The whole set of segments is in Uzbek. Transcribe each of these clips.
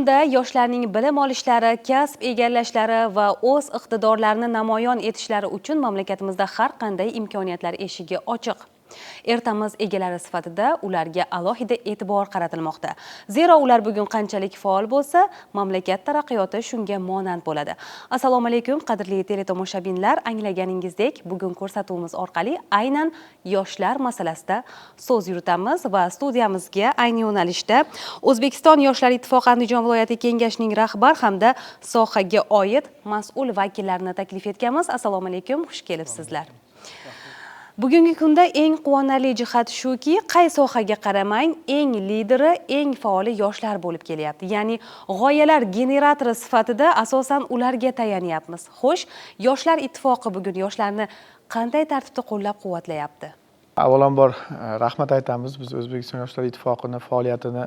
Unda yoshlarning bilim olishlari, kasb egallashlari va o'z iqtidorlarini namoyon etishlari uchun mamlakatimizda har qanday imkoniyatlar eshigi ochiq. Ertamiz egalari sifatida ularga alohida e'tibor qaratilmoqda. Zero ular bugun qanchalik faol bo'lsa, mamlakat taraqqiyoti shunga monand bo'ladi. Assalomu alaykum, qadrli teletomoshabinlar. Anglaganingizdek, bugun ko'rsatuvimiz orqali aynan yoshlar masalasida so'z yuritamiz va studiyamizga ayni yo'nalishda O'zbekiston Yoshlar ittifoqi Andijon viloyati kengashining rahbar hamda sohaga oid mas'ul vakillarni taklif etganmiz. Assalomu alaykum, xush kelibsizlar. Bugungi kunda eng quvonarli jihat shuki, qay sohaga qaramang, eng lideri, eng faoli yoshlar bo'lib kelyapti. Ya'ni g'oyalar generatori sifatida asosan ularga tayanyapmiz. Xo'sh, Yoshlar ittifoqi bugun yoshlarni qanday tartibda qo'llab-quvvatlayapti? Avvalambor rahmat aytamiz. Biz O'zbekiston Yoshlar ittifoqining faoliyatini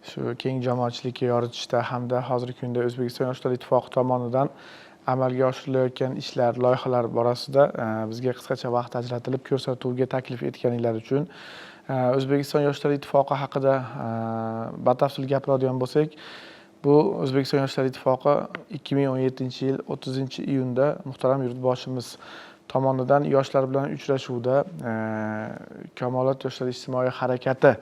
shu keng jamoatchilikka yoritishda hamda hozirgi kunda O'zbekiston Yoshlar ittifoqi tomonidan amalga oshirilayotgan ishlar, loyihalar borasida bizga qisqacha vaqt ajratilib ko'rsatuvga taklif etganinglar uchun O'zbekiston Yoshlar ittifoqi haqida batafsil gapiradigan bo'lsak, bu O'zbekiston Yoshlar ittifoqi 2017-yil 30-iyunda muhtaram yurtboshimiz tomonidan yoshlar bilan uchrashuvda Kamolot yoshlar ijtimoiy harakati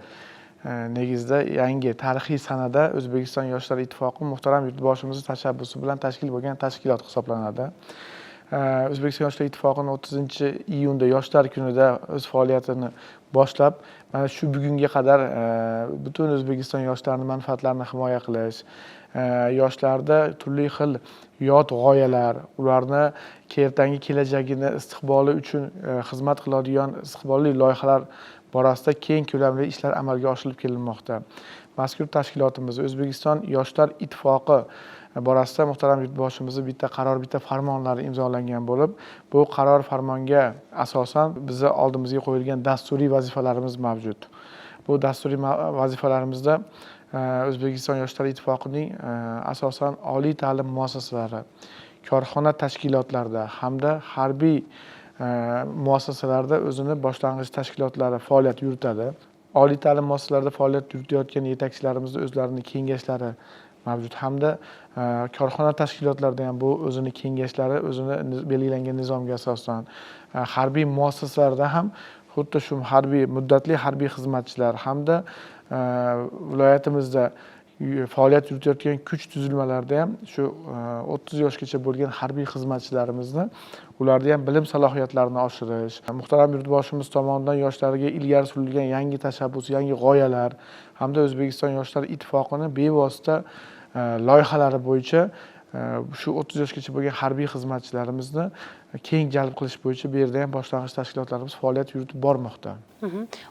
negizida yangi tarixiy sanada O'zbekiston Yoshlar ittifoqi muhtaram yurtboshimiz tashabbusi bilan tashkil bo'lgan tashkilot hisoblanadi. O'zbekiston Yoshlar ittifoqining 30-iyunda yoshlar kunida o'z faoliyatini boshlab, mana shu bugunga qadar butun O'zbekiston yoshlarining manfaatlarini himoya qilish, yoshlarda turli xil yot g'oyalar, ularni ertangi kelajagini istiqboli uchun xizmat qiladigan istiqbolli loyihalar borasida keng ko'lamli ishlar amalga oshirilib kelinmoqda. Mazkur tashkilotimiz O'zbekiston Yoshlar ittifoqi borasida muhtaram yurtboshimizni bitta qaror, bitta farmonlari imzolangan bo'lib, bu qaror farmonga asosan bizni oldimizga qo'yilgan dasturiy vazifalarimiz mavjud. Bu dasturiy vazifalarimizda O'zbekiston Yoshlar ittifoqining asosan oliy ta'lim muassasalari, korxona tashkilotlarida hamda harbiy muassasalarda o'zini boshlang'ich tashkilotlari faoliyat yuritadi. Oliy ta'lim muassasalarida faoliyat yuritayotgan yetakchilarimizni o'zlarining kengashlari mavjud hamda korxona tashkilotlarida ham bu o'zini kengashlari, o'zini belgilangan nizomga asosan, harbiy muassasalarda ham xuddi shu muddatli harbiy xizmatchilar hamda viloyatimizda faoliyat yuritayotgan kuch tuzilmalarida ham shu 30 yoshgacha bo'lgan harbiy xizmatchilarimizni ularda ham bilim salohiyatlarini oshirish, muhtaram yurtboshimiz tomonidan yoshlarga ilgari surilgan yangi tashabbus, yangi g'oyalar hamda O'zbekiston Yoshlar ittifoqining bevosita loyihalari bo'yicha shu 30 yoshgacha bo'lgan harbiy xizmatchilarimizni keng jalb qilish bo'yicha bu yerda ham boshlang'ich tashkilotlarimiz faoliyat yuritib bormoqda.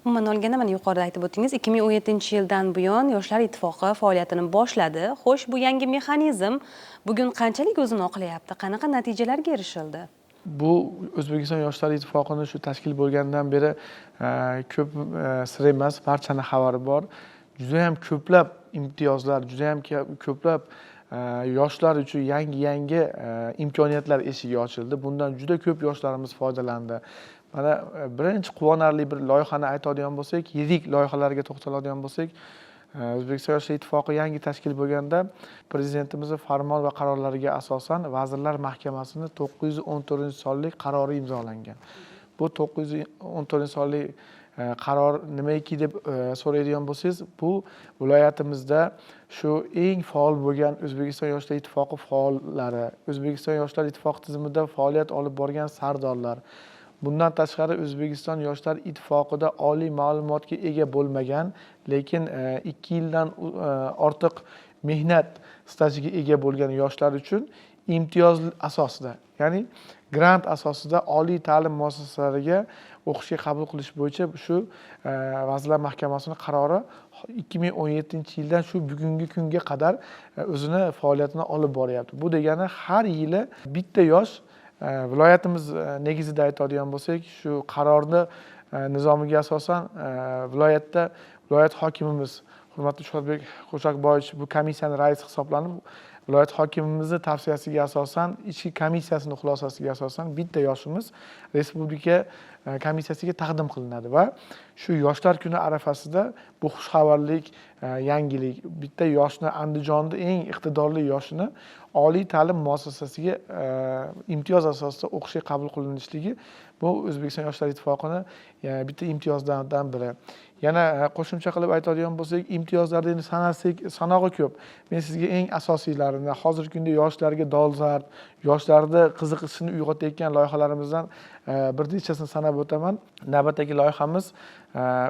Umuman olganda, mana yuqorida aytib o'tdingiz, 2017-yildan buyon Yoshlar ittifoqi faoliyatini boshladi. Xo'sh, bu yangi mexanizm bugun qanchalik o'zini oqlayapti? Qanaqa natijalarga erishildi? Bu O'zbekiston Yoshlar ittifoqining shu tashkil bo'lgandan beri ko'p sir emas, barchaning xabari bor. Juda ham ko'plab imtiyozlar, juda ham ko'plab yoshlar uchun yangi imkoniyatlar eshigi ochildi. Bundan juda ko'p yoshlarimiz foydalandi. Mana birinchi quvonarli bir loyihani aytadigan bo'lsak, yirik loyihalarga to'xtaladigan bo'lsak, O'zbekiston Yoshlar ittifoqi yangi tashkil bo'lganda prezidentimizning farmon va qarorlariga asosan Vazirlar Mahkamasining 914-sonli qarori imzolangan. Bu 914-sonli qaror nimaiki deb so'raydigan bo'lsangiz, bu viloyatimizda shu eng faol bo'lgan O'zbekiston Yoshlar ittifoqi faollari, O'zbekiston Yoshlar ittifoqi tizimida faoliyat olib borgan sardorlar, bundan tashqari O'zbekiston Yoshlar ittifoqida oliy ma'lumotga ega bo'lmagan, lekin 2 yildan ortiq mehnat stajiga ega bo'lgan yoshlar uchun imtiyoz asosida, ya'ni grant asosida oliy ta'lim muassasalariga o'qishga qabul qilish bo'yicha shu Vazirlar Mahkamasining qarori 2017-yildan shu bugungi kunga qadar o'zini faoliyatini olib boryapti. Bu degani har yili bitta yosh viloyatimiz negizida aytadigan bo'lsak, shu qarorni nizomiga asosan viloyat hokimimiz hurmatli Shuhratbek Qo'shaqboyevich bu komissiyaning raisi hisoblanib, viloyat hokimimizni tavsiyasiga asosan, ichki komissiyasini xulosasiga asosan bitta yoshimiz respublika komissiyasiga taqdim qilinadi va shu yoshlar kuni arafasida bu xushxabarlik, yangilik, bitta yoshni, Andijonda eng iqtidorli yoshini oliy ta'lim muassasasiga imtiyoz asosida o'qishga qabul qilinishligi bu O'zbekiston Yoshlar ittifoqini bitta imtiyozlardan biri. Yana qo'shimcha qilib aytadigan bo'lsak, imtiyozlarni endi sanasak, sanog'i ko'p. Men sizga eng asosiylarini, hozirgi kunda yoshlarga dolzarb, yoshlarda qiziqishini uyg'otayotgan loyihalarimizdan bir nechasini sanab o'taman. Navbatdagi loyihamiz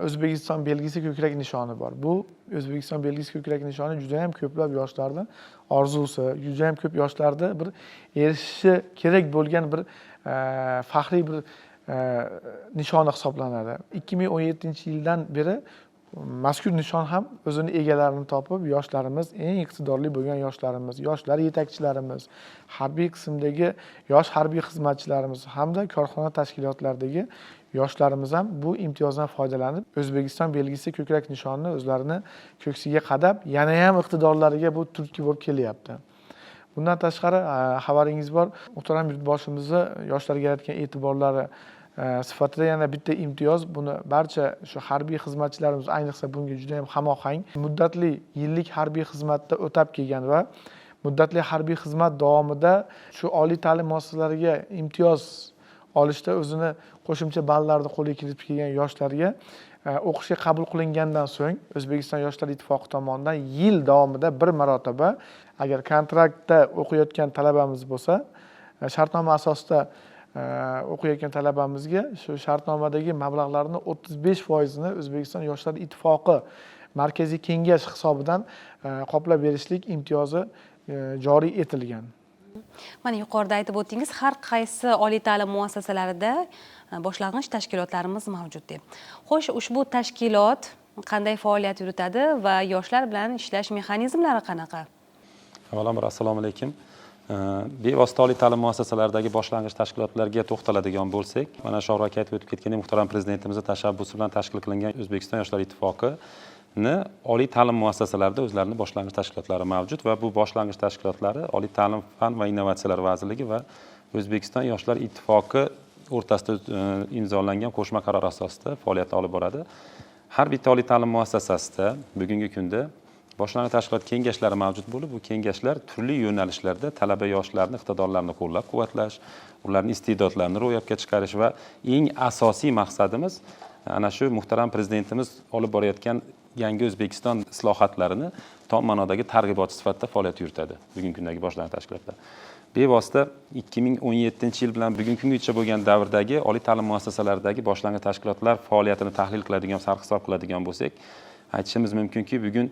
O'zbekiston belgisi ko'krak nishoni bor. Bu O'zbekiston belgisi ko'krak nishoni juda ham ko'plab yoshlarni orzusi, juda ham ko'p yoshlarda bir erishishi kerak bo'lgan bir faxriy bir nishoni hisoblanadi. 2017-yildan beri mazkur nishon ham o'zini egalarini topib, yoshlarimiz, eng iqtidorli bo'lgan yoshlarimiz, yoshlar yetakchilarimiz, harbiy qismdagi yosh harbiy xizmatchilarimiz hamda korxona tashkilotlaridagi yoshlarimiz ham bu imtiyozdan foydalanib, O'zbekiston belgisi ko'krak nishonini o'zlarini ko'ksiga qadab, yana ham iqtidorlariga bu turtki bo'lib kelyapti. Bundan tashqari, xabaringiz bor, muhtaram yurtboshimizni yoshlarga yaratgan e'tiborlari sifatida yana bitta imtiyoz, buni barcha shu harbiy xizmatchilarimiz ayniqsa bunga juda ham hamohang, muddatli yillik harbiy xizmatda o'tab kelgan va muddatli harbiy xizmat davomida shu oliy ta'lim muassasalariga imtiyoz olishda o'zini qo'shimcha ballarni qo'lga kiritib kelgan yoshlarga o'qishga qabul qilingandan so'ng O'zbekiston Yoshlar ittifoqi tomonidan yil davomida bir marotaba, agar kontraktda o'qiyotgan talabamiz bo'lsa, shartnoma asosida o'qiyotgan talabamizga shu shartnomadagi mablag'larni 35%ni O'zbekiston Yoshlar ittifoqi markaziy kengash hisobidan qoplab berishlik imtiyozi joriy etilgan. Mana yuqorida aytib o'tdingiz, har qaysi oliy ta'lim muassasalarida boshlang'ich tashkilotlarimiz mavjud deb. Xo'sh, ushbu tashkilot qanday faoliyat yuritadi va yoshlar bilan ishlash mexanizmlari qanaqa? Avvalambor assalomu alaykum. Bevosita oliy ta'lim muassasalaridagi boshlang'ich tashkilotlarga to'xtaladigan bo'lsak, mana shu aka aytib o'tib ketgandek, muhtaram prezidentimizning tashabbusi bilan tashkil qilingan O'zbekiston Yoshlar ittifoqini oliy ta'lim muassasalarida o'zlarining boshlang'ich tashkilotlari mavjud va bu boshlang'ich tashkilotlari Oliy ta'lim, fan va innovatsiyalar vazirligi va O'zbekiston Yoshlar ittifoqi o'rtasida imzolangan qo'shma qaror asosida faoliyat olib boradi. Har bitta oliy ta'lim muassasasida bugungi kunda boshlang'ich tashkilot kengashlari mavjud bo'lib, bu kengashlar turli yo'nalishlarda talaba yoshlarning iqtidorlarini qo'llab-quvvatlash, ularning iste'dodlarini ro'yobga chiqarish va eng asosiy maqsadimiz ana shu muhtaram prezidentimiz olib borayotgan yangi O'zbekiston islohotlarini tom ma'nodagi targ'ibotchi sifatida faoliyat yuritadi bugungi kundagi boshlang'ich tashkilotlar. Bevosita 2017-yil bilan bugungi kungacha bo'lgan davrdagi oliy ta'lim muassasalaridagi boshlang'ich tashkilotlar faoliyatini tahlil qiladigan, sarhisob qiladigan bo'lsak, aytishimiz mumkinki, bugun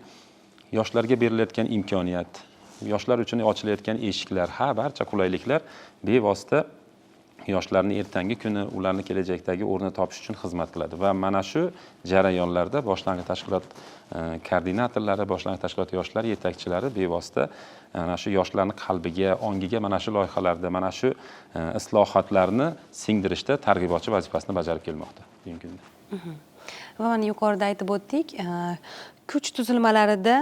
yoshlarga berilayotgan imkoniyat, yoshlar uchun ochilayotgan eshiklar, barcha qulayliklar bevosita yoshlarning ertangi kuni ularning kelajakdagi o'rnini topish uchun xizmat qiladi va mana shu jarayonlarda boshlang'ich tashkilot koordinatorlari, boshlang'ich tashkilot yoshlar yetakchilari bevosita mana shu yoshlarning qalbiga, ongiga mana shu loyihalarda, mana shu islohotlarni singdirishda targ'ibotchi vazifasini bajarib kelmoqda bugungi kunda. Va mana yuqorida aytib o'tdik, kuch tuzilmalarida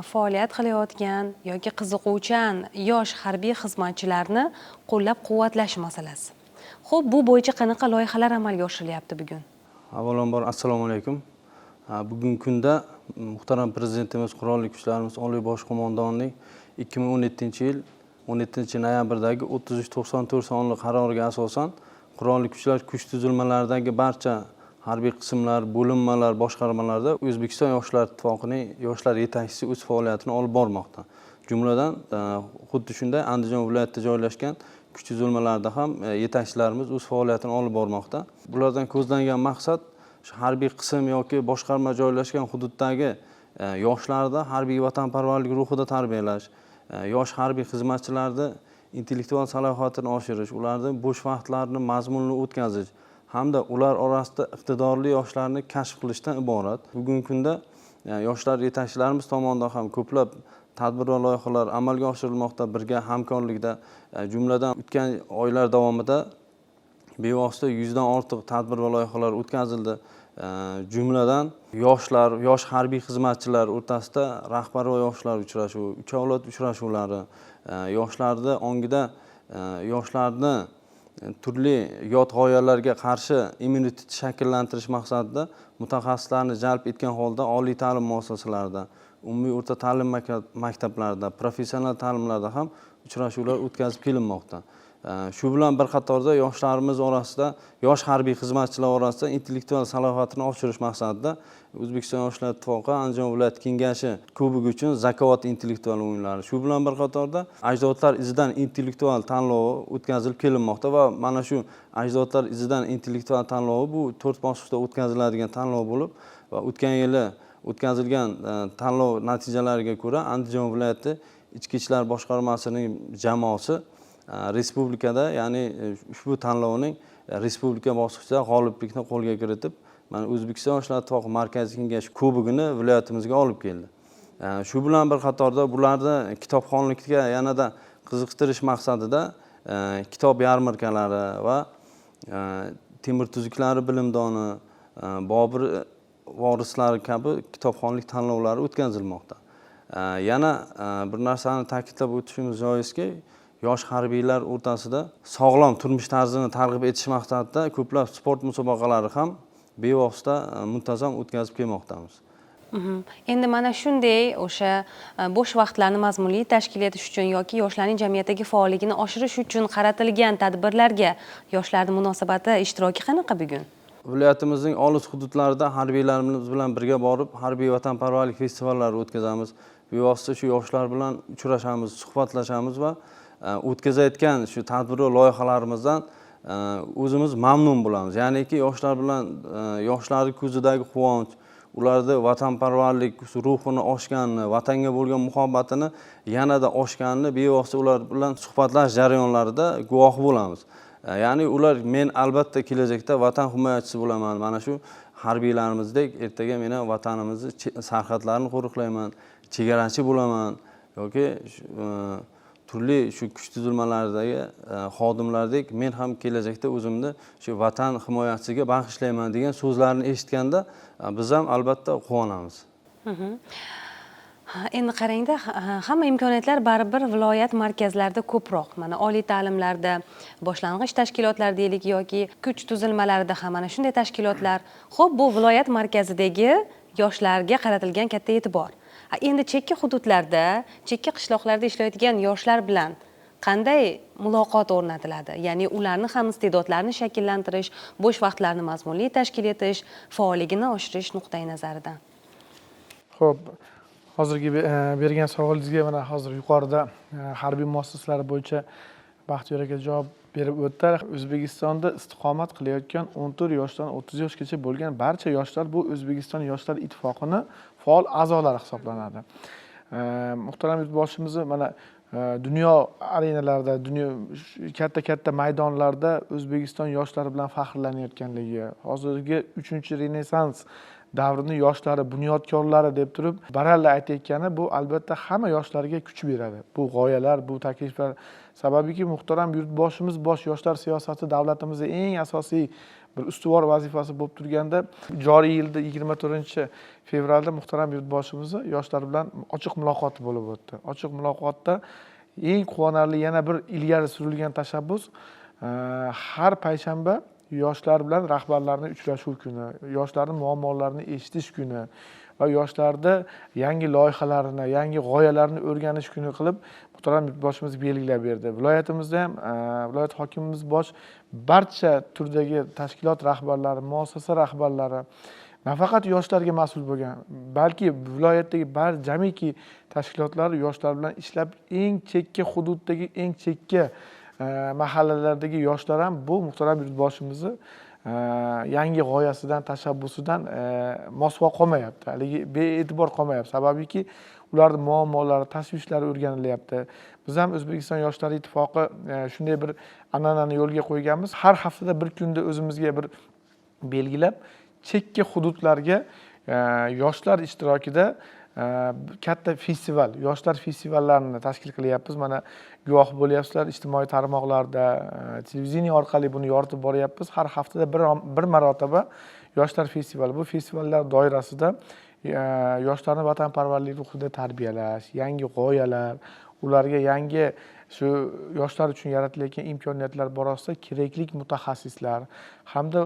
faoliyat qilayotgan yoki qiziquvchan yosh harbiy xizmatchilarni qo'llab-quvvatlash masalasi. Xo'p, bu bo'yicha qanaqa loyihalar amalga oshirilyapti bugun? Avvalambor assalomu alaykum. Bugungi kunda muhtaram prezidentimiz, qurolli kuchlarimiz oliy bosh qo'mondonlik 2017-yil 17-noyabrdagi 3394 sonli qaroriga asosan qurolli kuchlar kuch tuzilmalaridagi barcha harbiy qismlar, bo'linmalar, boshqarmalarda O'zbekiston Yoshlar ittifoqining yoshlar yetakchisi o'z faoliyatini olib bormoqda. Jumladan, xuddi shunday Andijon viloyatida joylashgan kuch tuzilmalarida ham yetakchilarimiz o'z faoliyatini olib bormoqda. Bulardan ko'zlangan maqsad shu harbiy qism yoki boshqarma joylashgan hududdagi yoshlarda harbiy vatanparvarlik ruhida tarbiyalash, yosh harbiy xizmatchilarni intellektual salohiyatini oshirish, ularning bo'sh vaqtlarini mazmunli o'tkazish hamda ular orasida iqtidorli yoshlarni kashf qilishdan iborat. Bugungi kunda yoshlar yetakchilarimiz tomonidan ham ko'plab tadbir va loyihalar amalga oshirilmoqda, birga hamkorlikda. Jumladan o'tgan oylar davomida bevosita 100 dan ortiq tadbir va loyihalar o'tkazildi. jumladan yoshlar, yosh harbiy xizmatchilar o'rtasida rahbar va yoshlar uchrashuvi, uch avlod uchrashuvlari, yoshlarni ongida yoshlarni turli yot g'oyalarga qarshi immunitet shakllantirish maqsadida mutaxassislarni jalb etgan holda oliy ta'lim muassasalarida, umumiy o'rta ta'lim maktablarida, professional ta'limlarda ham uchrashuvlar o'tkazib kelinmoqda. Shu bilan bir qatorda yoshlarimiz orasida, yosh harbiy xizmatchilar orasida intellektual salohiyatini oshirish maqsadida O'zbekiston Yoshlar ittifoqi Andijon viloyat kengashi kubogi uchun Zakovat intellektual o'yinlari, shu bilan bir qatorda ajdodlar izidan intellektual tanlovi o'tkazilib kelinmoqda va mana shu ajdodlar izidan intellektual tanlovi bu 4 bosqichda o'tkaziladigan tanlov bo'lib va o'tgan yili o'tkazilgan tanlov natijalariga ko'ra Andijon viloyati Ichki ishlar boshqarmasining jamoasi respublikada, ya'ni ushbu tanlovning respublika bosqichida g'oliblikni qo'lga kiritib, mana O'zbekiston Yoshlar ittifoqi Markaziy kengashi kubogini viloyatimizga olib keldi. Shu bilan bir qatorda bularni kitobxonlikka yanada qiziqtirish maqsadida kitob yarmarkalari va Temur tuzuklari bilimdoni, Bobur vorislari kabi kitobxonlik tanlovlari o'tkazilmoqda. Yana bir narsani ta'kidlab o'tishimiz joizki, yosh harbiylar o'rtasida sog'lom turmush tarzini targ'ib etish maqsadida ko'plab sport musobaqalari ham bevosita muntazam o'tkazib kelmoqdamiz. Endi mana shunday o'sha bo'sh vaqtlarni mazmunli tashkil etish uchun yoki yoshlarning jamiyatdagi faolligini oshirish uchun qaratilgan tadbirlarga yoshlarning munosabati, ishtiroki qanaqa bugun? Viloyatimizning olis hududlarida harbiylarimiz bilan birga borib, harbiy vatanparvarlik festivallari o'tkazamiz. Bevosita shu yoshlar bilan uchrashamiz, suhbatlashamiz va o'tkazayotgan shu tadbir loyihalarimizdan o'zimiz mamnun bo'lamiz. Ya'niki yoshlar bilan yoshlarning ko'zidagi quvonch, ularda vatanparvarlik ruhini oshganini, vatanga bo'lgan muhabbatini yanada oshganini bevosita ular bilan suhbatlash jarayonlarida guvoh bo'lamiz. Ya'ni ular men albatta kelajakda vatan himoyachisi bo'laman. Mana shu harbiylarimizdek ertaga men vatanimizni sarhadlarini qo'riqlayman, chegarachi bo'laman yoki turli shu kuch tuzilmalaridagi xodimlardek men ham kelajakda o'zimni shu vatan himoyachisiga bag'ishlayman degan so'zlarni eshitganda biz ham albatta quvonamiz. Endi qarangda, hamma imkoniyatlar baribir viloyat markazlarida ko'proq. Mana oliy ta'limlarda, boshlang'ich tashkilotlar deylik yoki kuch tuzilmalarida ham mana shunday tashkilotlar. Xo'p, bu viloyat markazidagi yoshlarga qaratilgan katta e'tibor. Endi chekka hududlarda, chekka qishloqlarda ishlayotgan yoshlar bilan qanday muloqot o'rnatiladi? Ya'ni ularni ham iste'dodlarini shakllantirish, bo'sh vaqtlarni mazmunli tashkil etish, faolligini oshirish nuqtai nazaridan. Xo'p, hozirgi bergan savolingizga mana hozir yuqorida harbiy muassasalar bo'yicha Baxtiyor aka javob berib o'tdi. O'zbekistonda istiqomat qilayotgan 14 yoshdan 30 yoshgacha bo'lgan barcha yoshlar bu O'zbekiston Yoshlar ittifoqini faol a'zolari hisoblanadi. Muhtaram yurtboshimiz mana dunyo arenalarida, dunyo katta maydonlarda O'zbekiston yoshlari bilan faxrlanayotganligi, hozirgi 3-renessans davrini yoshlari, bunyodkorlari deb turib baralla aytayotgani bu albatta hamma yoshlarga kuch beradi. Bu g'oyalar, bu takliflar sababiki muhtaram yurtboshimiz bosh yoshlar siyosati davlatimizda eng asosiy bir ustuvor vazifasi bo'lib turganda joriy yilda 24-fevralda muhtaram yurtboshimiz yoshlar bilan ochiq muloqoti bo'lib o'tdi. Ochiq muloqotda eng quvonarli yana bir ilgari surilgan tashabbus har payshanba yoshlar bilan rahbarlarning uchrashuv kuni, yoshlarning muammolarini eshitish kuni va yoshlarda yangi loyihalarini, yangi g'oyalarni o'rganish kuni qilib muhtaram yurtboshimiz belgilab berdi. Viloyatimizda ham viloyat hokimimiz bosh barcha turdagi tashkilot rahbarlari, muassasa rahbarlari nafaqat yoshlarga mas'ul bo'lgan, balki viloyatdagi jamiki tashkilotlar yoshlar bilan ishlab eng chekka hududdagi eng chekka mahallalardagi yoshlar ham bu muhtaram yurtboshimizni yangi g'oyasidan, tashabbusidan mosuvo qolmayapti. Haligi bee'tibor qolmayapti. Sababiki ularning muammolari, tashvishlari o'rganilyapti. Biz ham O'zbekiston Yoshlar ittifoqi shunday bir an'anani yo'lga qo'yganmiz. Har haftada bir kunda o'zimizga bir belgilab, chekka hududlarga yoshlar ishtirokida katta festival, yoshlar festivallarini tashkil qilyapmiz. Mana guvoh bo'lyapsizlar, ijtimoiy tarmoqlarda, televideniya orqali buni yoritib boryapmiz. Har haftada bir marotaba yoshlar festivali. Bu festivallar doirasida yoshlarni vatanparvarlik ruhida tarbiyalash, yangi g'oyalar, ularga yangi shu yoshlar uchun yaratilayotgan imkoniyatlar borasida kerakli mutaxassislar hamda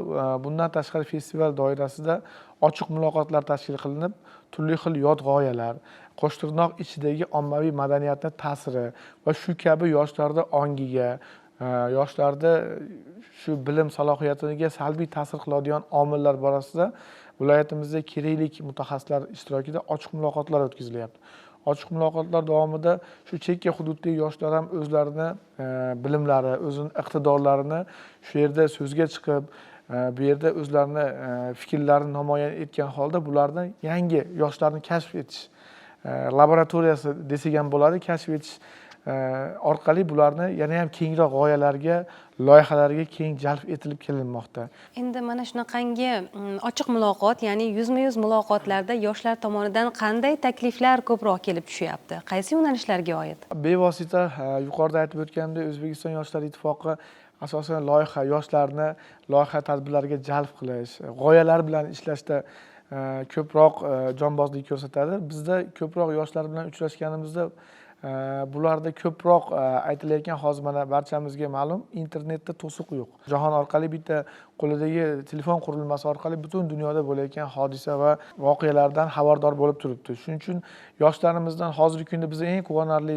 bundan tashqari festival doirasida ochiq muloqotlar tashkil qilinib, turli xil yod g'oyalar, Qo'shtirnoq ichidagi ommaviy madaniyatni ta'siri va shu kabi yoshlarda ongiga, yoshlarda shu bilim salohiyatiga salbiy ta'sir qiladigan omillar borasida viloyatimizda kerakli mutaxassislar ishtirokida ochiq muloqotlar o'tkazilyapti. Ochiq muloqotlar davomida shu chekka hududdagi yoshlar ham o'zlarini bilimlari, o'zining iqtidorlarini shu yerda so'zga chiqib, bu yerda o'zlarini fikrlarini namoyon etgan holda bularni yangi yoshlarni kashf etish laboratoriyasi desak ham bo'ladi, kashf etish orqali bularni yana ham kengroq g'oyalarga, loyihalarga keng jalb etilib kelinmoqda. Endi mana shunaqangi ochiq muloqot, ya'ni yuzma-yuz muloqotlarda yoshlar tomonidan qanday takliflar ko'proq kelib tushyapti? Qaysi yo'nalishlarga oid? Bevosita yuqorida aytib o'tganimdek, O'zbekiston Yoshlar ittifoqi asosan yoshlarni loyiha tadbirlariga jalb qilish, g'oyalar bilan ishlashda ko'proq jonbozlik ko'rsatadi. Bizda ko'proq yoshlar bilan uchrashganimizda bularda ko'proq aytilayotgan, hozir mana barchamizga ma'lum, internetda to'siq yo'q. Jahon orqali bitta qo'lidagi telefon qurilmasi orqali butun dunyoda bo'layotgan hodisa va voqealardan xabardor bo'lib turibdi. Shuning uchun yoshlarimizdan hozirgi kunda bizga eng quvonarli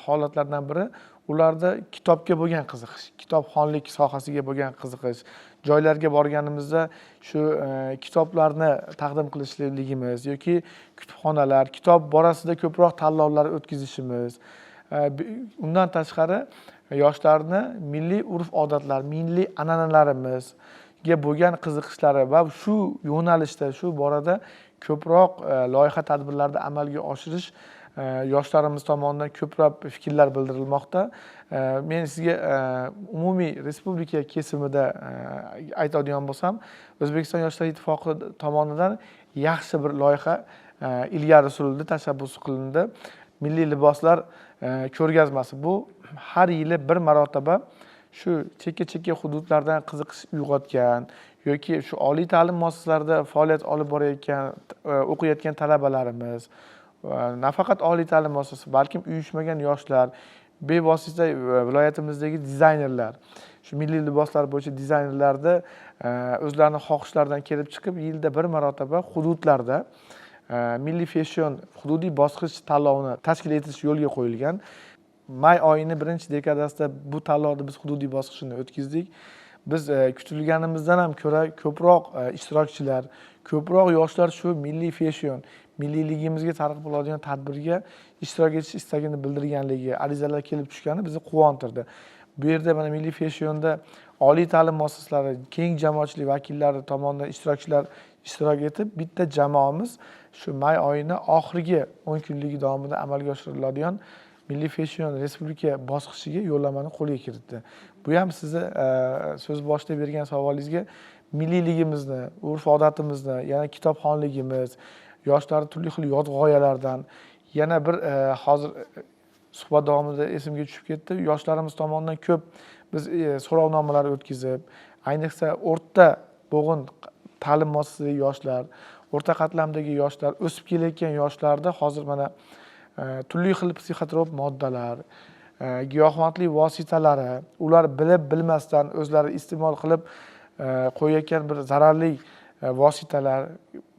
holatlardan biri ularda kitobga bo'lgan qiziqish, kitobxonlik sohasiga bo'lgan qiziqish. Joylarga borganimizda shu kitoblarni taqdim qilishligimiz yoki kutubxonalar, kitob borasida ko'proq tanlovlar o'tkazishimiz. Undan tashqari yoshlarni milliy urf-odatlar, milliy an'analarimizga bo'lgan qiziqishlari va shu yo'nalishda, shu borada ko'proq loyiha tadbirlarni amalga oshirish yoshlarimiz tomonidan ko'plab fikrlar bildirilmoqda. Men sizga umumiy respublika kesimida aytadigan bo'lsam, O'zbekiston Yoshlar ittifoqi tomonidan yaxshi bir loyiha ilgari surildi, tashabbus qilindi. Milliy liboslar ko'rgazmasi. Bu har yili bir marotaba shu chekka hududlardan qiziqish uyg'otgan yoki shu oliy ta'lim muassasalarida faoliyat olib borayotgan, o'qiyotgan talabalarimiz, nafaqat oliy ta'lim muassasasi, balkim uyushmagan yoshlar, bevosita viloyatimizdagi dizaynerlar, shu milliy liboslar bo'yicha dizaynerlarda o'zlarining xohishlaridan kelib chiqib, yilda bir marotaba hududlarda milliy fashion hududiy bosqich tanlovini tashkil etish yo'lga qo'yilgan. May oyining birinchi dekadasida bu tanlovni biz hududiy bosqichini o'tkazdik. Biz kutilganimizdan ham ko'ra ko'proq ishtirokchilar, ko'proq yoshlar shu milliy fashion, milliyligimizga targ'ib bo'ladigan tadbirga ishtirok etish istagini bildirganligi, arizalar kelib tushgani bizni quvontirdi. Bu yerda mana milliy fashionda oliy ta'lim muassasalari, keng jamoatchilik vakillari tomonidan ishtirokchilar ishtirok etib, bitta jamoamiz shu may oyining oxirgi 10 kunligi davomida amalga oshiriladigan milliy fashion respublika bosqichiga yo'llanmani qo'lga kiritdi. Bu ham sizni so'z boshida bergan savolingizga milliyligimizni, urf-odatimizni, yana kitobxonligimiz, yoshlar turli xil yod g'oyalardan yana bir hozir suhbat davomida esimga tushib ketdi. Yoshlarimiz tomonidan ko'p biz so'rovnomalar o'tkazib, ayniqsa o'rta bo'g'in ta'lim muassasasidagi yoshlar, o'rta qatlamdagi yoshlar, o'sib kelayotgan yoshlarda hozir mana turli xil psixotrop moddalar, giyohvandlik vositalari, ular bilib bilmasdan o'zlari iste'mol qilib qo'yayotgan bir zararli vositalar,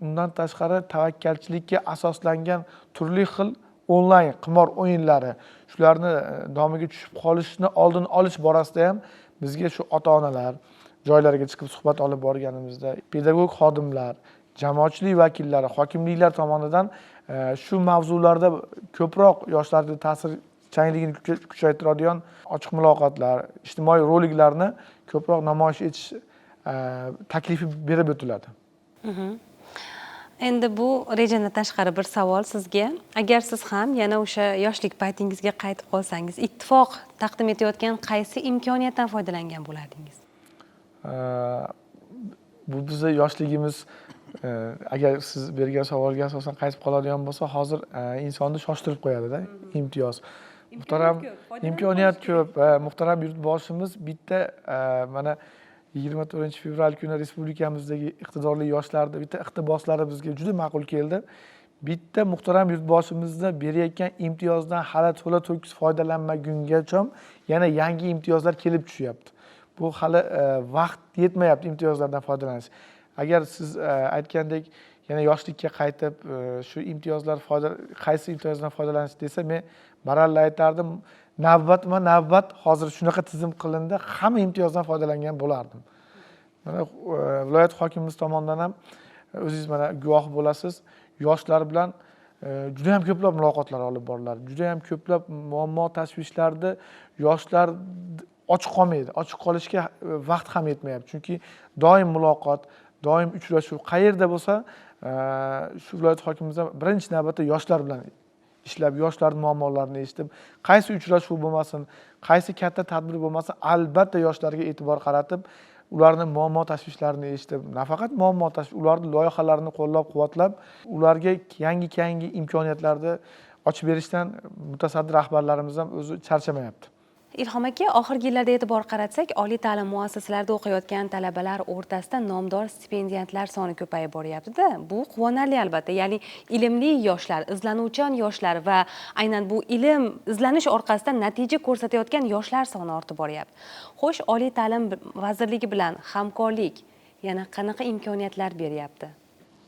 undan tashqari tavakkalchilikka asoslangan turli xil onlayn qimor o'yinlari, shularni domiga tushib qolishni oldini olish borasida ham bizga shu ota-onalar joylarga chiqib suhbat olib borganimizda pedagog xodimlar, jamoatchilik vakillari, hokimliklar tomonidan shu mavzularda ko'proq yoshlarning ta'sirchanligini kuchaytiradigan ochiq muloqotlar, ijtimoiy roliklarni ko'proq namoyish etish taklifi berib o'tiladi. Endi bu rejadan tashqari bir savol sizga. Agar siz ham yana o'sha yoshlik paytingizga qaytib qolsangiz, ittifoq taqdim etayotgan qaysi imkoniyatdan foydalangan bo'lardingiz? Bu bizni yoshligimiz, agar siz bergan savolga asosan qaytib qoladigan bo'lsa, hozir insonni shoshtirib qo'yadi-da, imtiyoz. Muhtaram imkoniyat ko'p. Muhtaram yurtboshimiz bitta mana 24-fevral kuni respublikamizdagi iqtidorli yoshlarni bitta iqtiboslari bizga juda ma'qul keldi. Bitta muhtaram yurtboshimizni berayotgan imtiyozdan hali to'la to'kis foydalanmagungacha yana yangi imtiyozlar kelib tushyapti. Bu hali vaqt yetmayapti imtiyozlardan foydalanish. Agar siz aytgandek yana yoshlikka qaytib shu imtiyozlar qaysi imtiyozdan foydalanish desa, men baralla aytardim, navbat hozir shunaqa tizim qilindi, hamma imtiyozdan foydalangan bo'lardim. Mana viloyat hokimimiz tomonidan ham o'zingiz mana guvoh bo'lasiz, yoshlar bilan juda ham ko'plab muloqotlar olib boriladi. Juda ham ko'plab muammo tashvishlarni yoshlar ochiq qolmaydi. Ochiq qolishga vaqt ham yetmayapti. Chunki doim muloqot, doim uchrashuv qayerda bo'lsa, shu viloyat hokimimiz ham birinchi navbatda yoshlar bilan ishlab, yoshlarning muammolarini eshitib, qaysi uchrashuv bo'lmasin, qaysi katta tadbir bo'lmasin, albatta yoshlarga e'tibor qaratib, ularning muammo tashvishlarini eshitib, nafaqat muammo tashvish, ularning loyihalarini qo'llab-quvvatlab, ularga yangi imkoniyatlarni ochib berishdan mutasaddi rahbarlarimiz ham o'zi charchamayapti. Ilhom aka, oxirgi yillarda e'tibor qaratsak, oliy ta'lim muassasalarida o'qiyotgan talabalar o'rtasida nomdor stipendiyantlar soni ko'payib boryapti-da. Bu quvonarli albatta. Ya'ni ilmli yoshlar, izlanuvchan yoshlar va aynan bu ilm izlanish orqasidan natija ko'rsatayotgan yoshlar soni ortib boryapti. Xo'sh, oliy ta'lim vazirligi bilan hamkorlik yana qanaqa imkoniyatlar beryapti?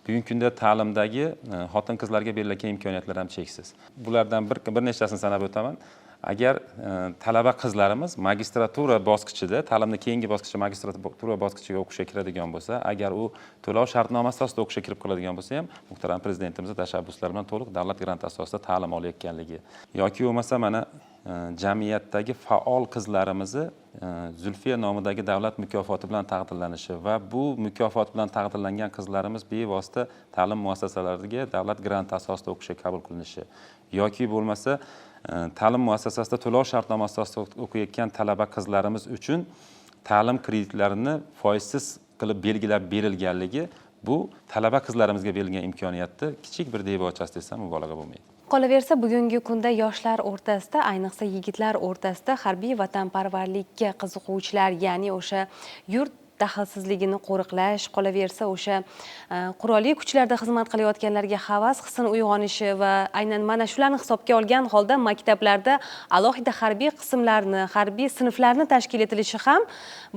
Bugungi kunda ta'limdagi xotin-qizlarga berilayotgan imkoniyatlar ham cheksiz. Bulardan bir nechtasini sanab o'taman. Agar talaba qizlarimiz magistratura bosqichida, ta'limning keyingi bosqichi magistratura bosqichiga o'qishga kiradigan bo'lsa, agar u to'lov shartnomasi asosida o'qishga kirib qoladigan bo'lsa ham, muhtaram prezidentimizning tashabbuslari bilan to'liq davlat granti asosida ta'lim olayotganligi yoki bo'lmasa mana jamiyatdagi faol qizlarimizni Zulfiya nomidagi davlat mukofoti bilan taqdirlanishi va bu mukofot bilan taqdirlangan qizlarimiz bevosita ta'lim muassasalariga davlat granti asosida o'qishga qabul qilinishi yoki bo'lmasa ta'lim muassasasida to'lov shartnomasi asosida o'qiyotgan talaba qizlarimiz uchun ta'lim kreditlarini foizsiz qilib belgilab berilganligi bu talaba qizlarimizga berilgan imkoniyatni kichik bir debochasi desam mubolag'a bo'lmaydi. Qolaversa, bugungi kunda yoshlar o'rtasida, ayniqsa yigitlar o'rtasida harbiy vatanparvarlikka qiziquvchilar, ya'ni o'sha yurt daxlsizligini qo'riqlash, qolaversa o'sha qurolli kuchlarda xizmat qilayotganlarga havas hissini uyg'onishi va aynan mana shularni hisobga olgan holda maktablarda alohida harbiy qismlarni, harbiy sinflarni tashkil etilishi ham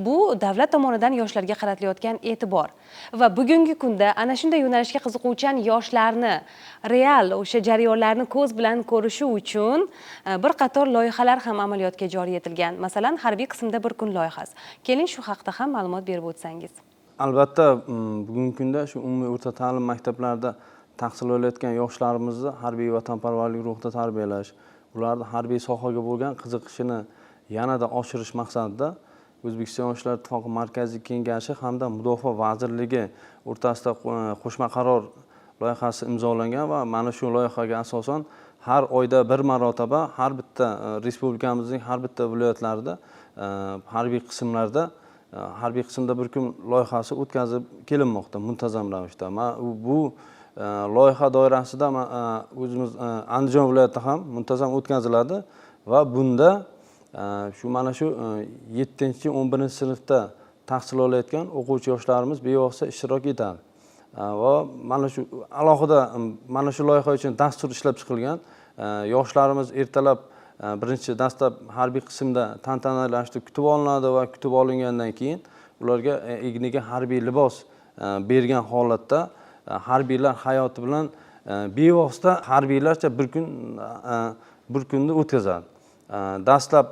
bu davlat tomonidan yoshlarga qaratilayotgan e'tibor. Va bugungi kunda ana shunday yo'nalishga qiziquvchan yoshlarni real o'sha jarayonlarni ko'z bilan ko'rishi uchun bir qator loyihalar ham amaliyotga joriy etilgan. Masalan, harbiy qismda bir kun loyihasi. Keling shu haqda ham ma'lumot berib o'tsangiz. Albatta, bugungi kunda shu umumiy o'rta ta'lim maktablarida tahsil olayotgan yoshlarimizni harbiy vatanparvarlik ruhida tarbiyalash, ularni harbiy sohaga bo'lgan qiziqishini yanada oshirish maqsadida O'zbekiston Yoshlar ittifoqi Markaziy kengashi hamda Mudofaa vazirligi o'rtasida qo'shma qaror loyihasi imzolangan va mana shu loyihaga asosan har oyda bir marotaba har bitta respublikamizning har bitta viloyatlarida harbiy qismda bir kun loyihasi o'tkazib kelinmoqda muntazam ravishda. Bu loyiha doirasida o'zimiz Andijon viloyatida ham muntazam o'tkaziladi va bunda mana shu 7-11-sinfda tahsil olayotgan o'quvchi yoshlarimiz bevosita ishtirok etadi. Va mana shu alohida mana shu loyiha uchun dastur ishlab chiqilgan. Yoshlarimiz ertalab birinchi dastlab harbiy qismda tantanali kutib olinadi va kutib olingandan keyin ularga egniga harbiy libos bergan holatda harbiylar hayoti bilan bevosita harbiylarcha bir kunni o'tkazadi. Dastlab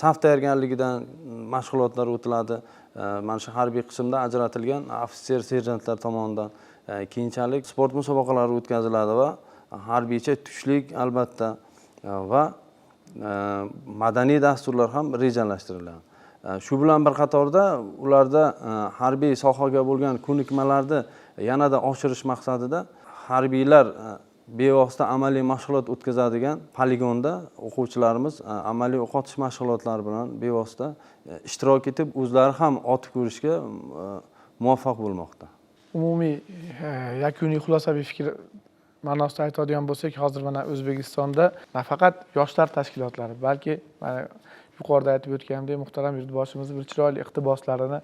saf tayyorgarligidan mashg'ulotlar o'tiladi. Mana shu harbiy qismda ajratilgan ofitser, serjantlar tomonidan keyinchalik sport musobaqalari o'tkaziladi va harbiycha tushlik albatta va madaniy dasturlar ham rejalashtiriladi. Shu bilan bir qatorda ularda harbiy sohaga bo'lgan ko'nikmalarni yanada oshirish maqsadida harbiylar bevosita amaliy mashg'ulot o'tkazadigan poligonda o'quvchilarimiz amaliy o'q otish mashg'ulotlari bilan bevosita ishtirok etib, o'zlari ham otib ko'rishga muvaffaq bo'lmoqda. Umumiy yakuniy xulosaviy fikr ma'nosida aytadigan bo'lsak, hozir mana O'zbekistonda nafaqat yoshlar tashkilotlari, balki yuqorida aytib o'tganimdek muhtaram yurtboshimiz bir chiroyli iqtiboslarini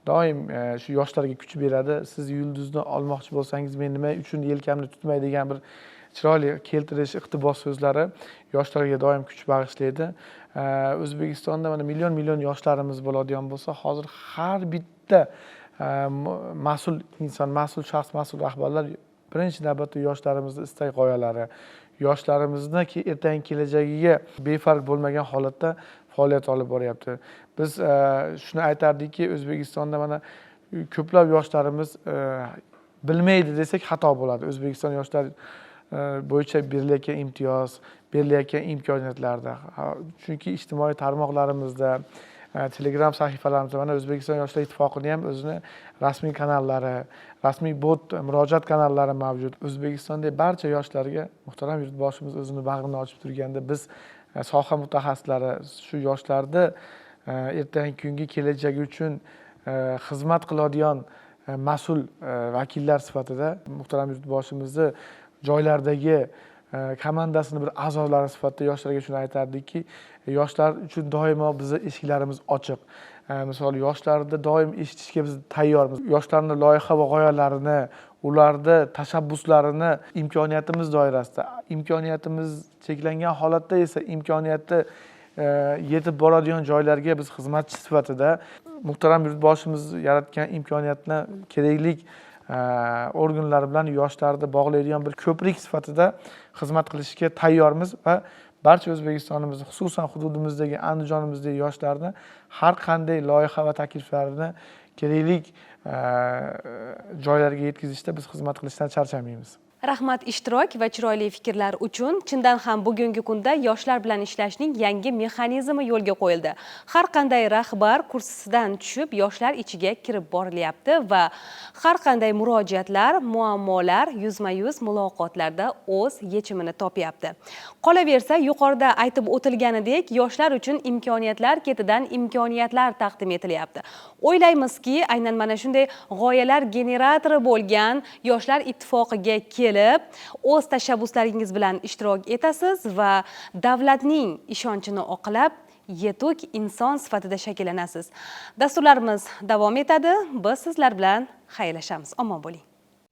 doim shu yoshlarga kuch beradi. Siz yulduzni olmoqchi bo'lsangiz men nima uchun yelkamni tutmay degan bir chiroyli keltirish iqtibos so'zlari yoshlarga doim kuch bag'ishlaydi. O'zbekistonda mana million yoshlarimiz bo'ladigan bo'lsa, hozir har bitta mas'ul inson, mas'ul shaxs, mas'ul rahbarlar birinchi navbatda yoshlarimizni istak g'oyalari, yoshlarimizni ertangi kelajagiga befarq bo'lmagan holatda faoliyat olib boryapti. Biz shuni aytardikki, O'zbekistonda mana ko'plab yoshlarimiz bilmaydi desak xato bo'ladi. O'zbekiston yoshlar bo'yicha berilayotgan imtiyoz, berilayotgan imkoniyatlarda. Chunki ijtimoiy tarmoqlarimizda, Telegram sahifalarimizda mana O'zbekiston Yoshlar ittifoqining ham o'zini rasmiy kanallari, rasmiy bot murojaat kanallari mavjud. O'zbekistondagi barcha yoshlarga muhtaram yurtboshimiz o'zini bag'rini ochib turganda biz soha mutaxassislari shu yoshlarni ertangi kungi kelajagi uchun xizmat qiladigan mas'ul vakillar sifatida muhtaram yurtboshimizni joylardagi komandasini bir a'zolari sifatida yoshlarga shuni aytardikki, yoshlar uchun doimo bizni eshiklarimiz ochiq. Misol yoshlarni doim eshitishga biz tayyormiz. Yoshlarning loyiha va g'oyalarini, ularni tashabbuslarini imkoniyatimiz doirasida, imkoniyatimiz cheklangan holatda esa imkoniyatni yetib boradigan joylarga biz xizmatchi sifatida muhtaram yurtboshimiz yaratgan imkoniyatni kerakli organlar bilan yoshlarni bog'laydigan bir ko'prik sifatida xizmat qilishga tayyormiz va barcha O'zbekistonimiz, xususan hududimizdagi Andijonimizdagi yoshlarni har qanday loyiha va takliflarini kerakli joylarga yetkazishda biz xizmat qilishdan charchamaymiz. Rahmat ishtirok va chiroyli fikrlar uchun. Chindan ham bugungi kunda yoshlar bilan ishlashning yangi mexanizmi yo'lga qo'yildi. Har qanday rahbar kursisidan tushib yoshlar ichiga kirib borilyapti va har qanday murojaatlar, muammolar yuzma-yuz muloqotlarda o'z yechimini topyapti. Qolaversa, yuqorida aytib o'tilganidek, yoshlar uchun imkoniyatlar ketidan imkoniyatlar taqdim etilyapti. O'ylaymizki, aynan mana shunday g'oyalar generatori bo'lgan Yoshlar ittifoqiga o'z tashabbuslaringiz bilan ishtirok etasiz va davlatning ishonchini oqlab, yetuk inson sifatida shakllanasiz. Dasturlarimiz davom etadi. Biz sizlar bilan xayrlashamiz. Omon bo'ling.